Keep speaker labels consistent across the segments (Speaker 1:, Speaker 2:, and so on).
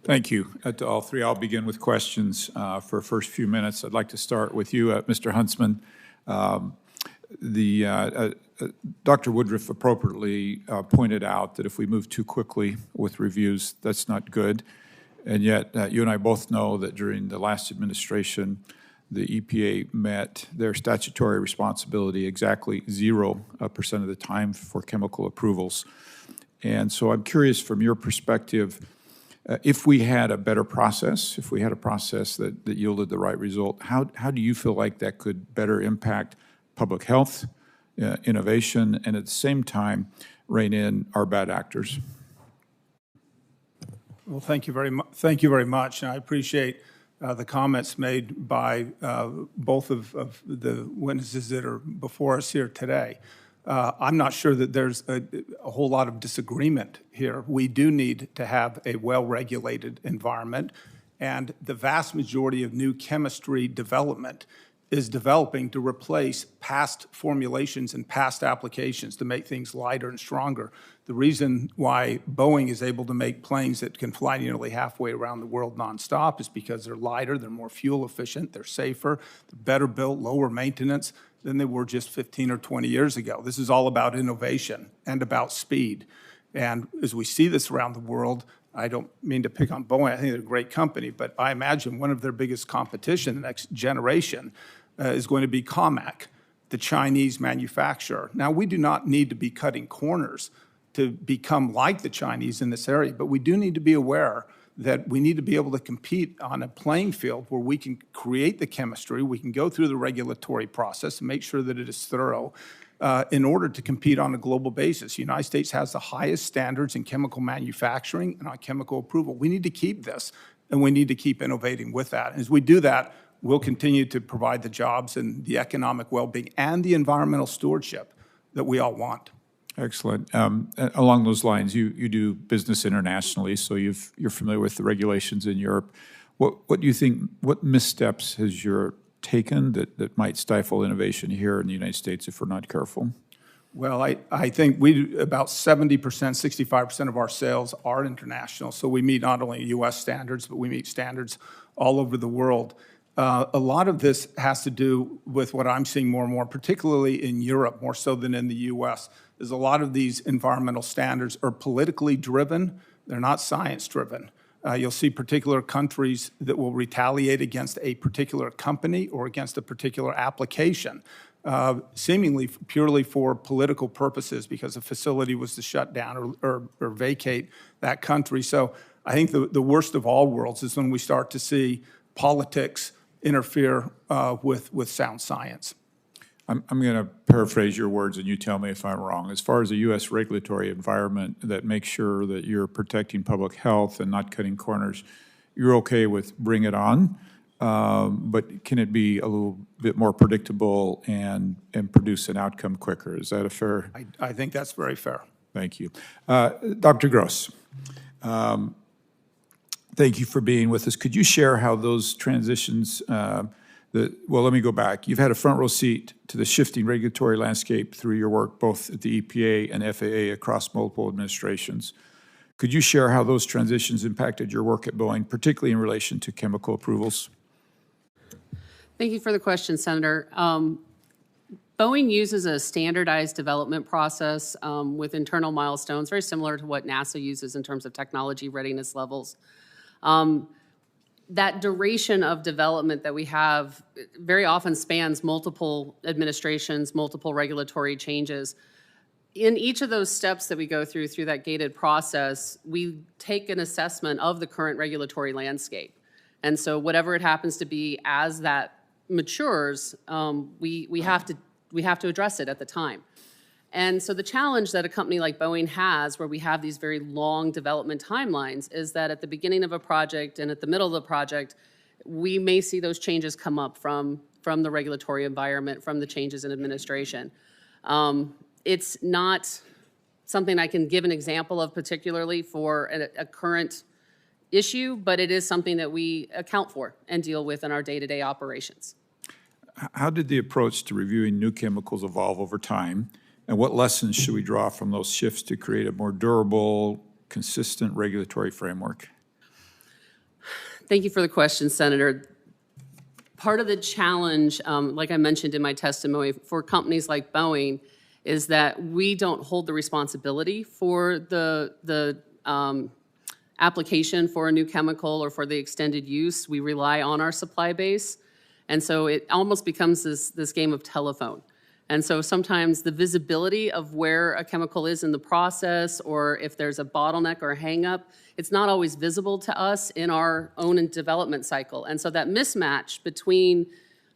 Speaker 1: Thank you to all three. I'll begin with questions for first few minutes. I'd like to start with you, Mr. Huntsman. Dr. Woodruff appropriately pointed out that if we move too quickly with reviews, that's not good. And yet, you and I both know that during the last administration, the EPA met their statutory responsibility exactly 0% of the time for chemical approvals. And so I'm curious from your perspective, if we had a better process, if we had a process that yielded the right result, how do you feel like that could better impact public health, innovation, and at the same time rein in our bad actors?
Speaker 2: Well, thank you very much. Thank you very much, and I appreciate the comments made by both of the witnesses that are before us here today. I'm not sure that there's a whole lot of disagreement here. We do need to have a well-regulated environment, and the vast majority of new chemistry development is developing to replace past formulations and past applications to make things lighter and stronger. The reason why Boeing is able to make planes that can fly nearly halfway around the world nonstop is because they're lighter, they're more fuel efficient, they're safer, they're better built, lower maintenance than they were just 15 or 20 years ago. This is all about innovation and about speed. And as we see this around the world, I don't mean to pick on Boeing, I think they're a great company, but I imagine one of their biggest competition, the next generation, is going to be COMAC, the Chinese manufacturer. Now, we do not need to be cutting corners to become like the Chinese in this area, but we do need to be aware that we need to be able to compete on a playing field where we can create the chemistry, we can go through the regulatory process and make sure that it is thorough in order to compete on a global basis. The United States has the highest standards in chemical manufacturing and on chemical approval. We need to keep this, and we need to keep innovating with that. And as we do that, we'll continue to provide the jobs and the economic well-being and the environmental stewardship that we all want.
Speaker 1: Excellent. Along those lines, you do business internationally, so you're familiar with the regulations in Europe. What do you think, what missteps has Europe taken that might stifle innovation here in the United States if we're not careful?
Speaker 2: Well, I think about 70%, 65% of our sales are international, so we meet not only U.S. standards, but we meet standards all over the world. A lot of this has to do with what I'm seeing more and more, particularly in Europe, more so than in the U.S., is a lot of these environmental standards are politically driven. They're not science driven. You'll see particular countries that will retaliate against a particular company or against a particular application, seemingly purely for political purposes because a facility was to shut down or vacate that country. So I think the worst of all worlds is when we start to see politics interfere with sound science.
Speaker 1: I'm going to paraphrase your words, and you tell me if I'm wrong. As far as a U.S. regulatory environment that makes sure that you're protecting public health and not cutting corners, you're okay with bring it on, but can it be a little bit more predictable and produce an outcome quicker? Is that a fair?
Speaker 2: I think that's very fair.
Speaker 1: Thank you. Dr. Gross, thank you for being with us. Could you share how those transitions well, let me go back. You've had a front row seat to the shifting regulatory landscape through your work both at the EPA and FAA across multiple administrations. Could you share how those transitions impacted your work at Boeing, particularly in relation to chemical approvals?
Speaker 3: Thank you for the question, Senator. Boeing uses a standardized development process with internal milestones, very similar to what NASA uses in terms of technology readiness levels. That duration of development that we have very often spans multiple administrations, multiple regulatory changes. In each of those steps that we go through that gated process, we take an assessment of the current regulatory landscape. And so whatever it happens to be as that matures, we have to address it at the time. And so the challenge that a company like Boeing has, where we have these very long development timelines, is that at the beginning of a project and at the middle of the project, we may see those changes come up from the regulatory environment, from the changes in administration. It's not something I can give an example of particularly for a current issue, but it is something that we account for and deal with in our day-to-day operations.
Speaker 1: How did the approach to reviewing new chemicals evolve over time? And what lessons should we draw from those shifts to create a more durable, consistent regulatory framework?
Speaker 3: Thank you for the question, Senator. Part of the challenge, like I mentioned in my testimony, for companies like Boeing is that we don't hold the responsibility for the application for a new chemical or for the extended use. We rely on our supply base. And so it almost becomes this game of telephone. And so sometimes the visibility of where a chemical is in the process, or if there's a bottleneck or a hangup, it's not always visible to us in our own development cycle. And so that mismatch between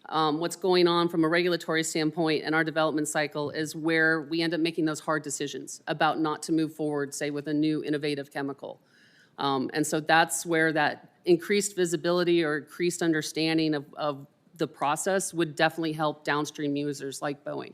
Speaker 3: what's going on from a regulatory standpoint and our development cycle is where we end up making those hard decisions about not to move forward, say, with a new innovative chemical. And so that's where that increased visibility or increased understanding of the process would definitely help downstream users like Boeing.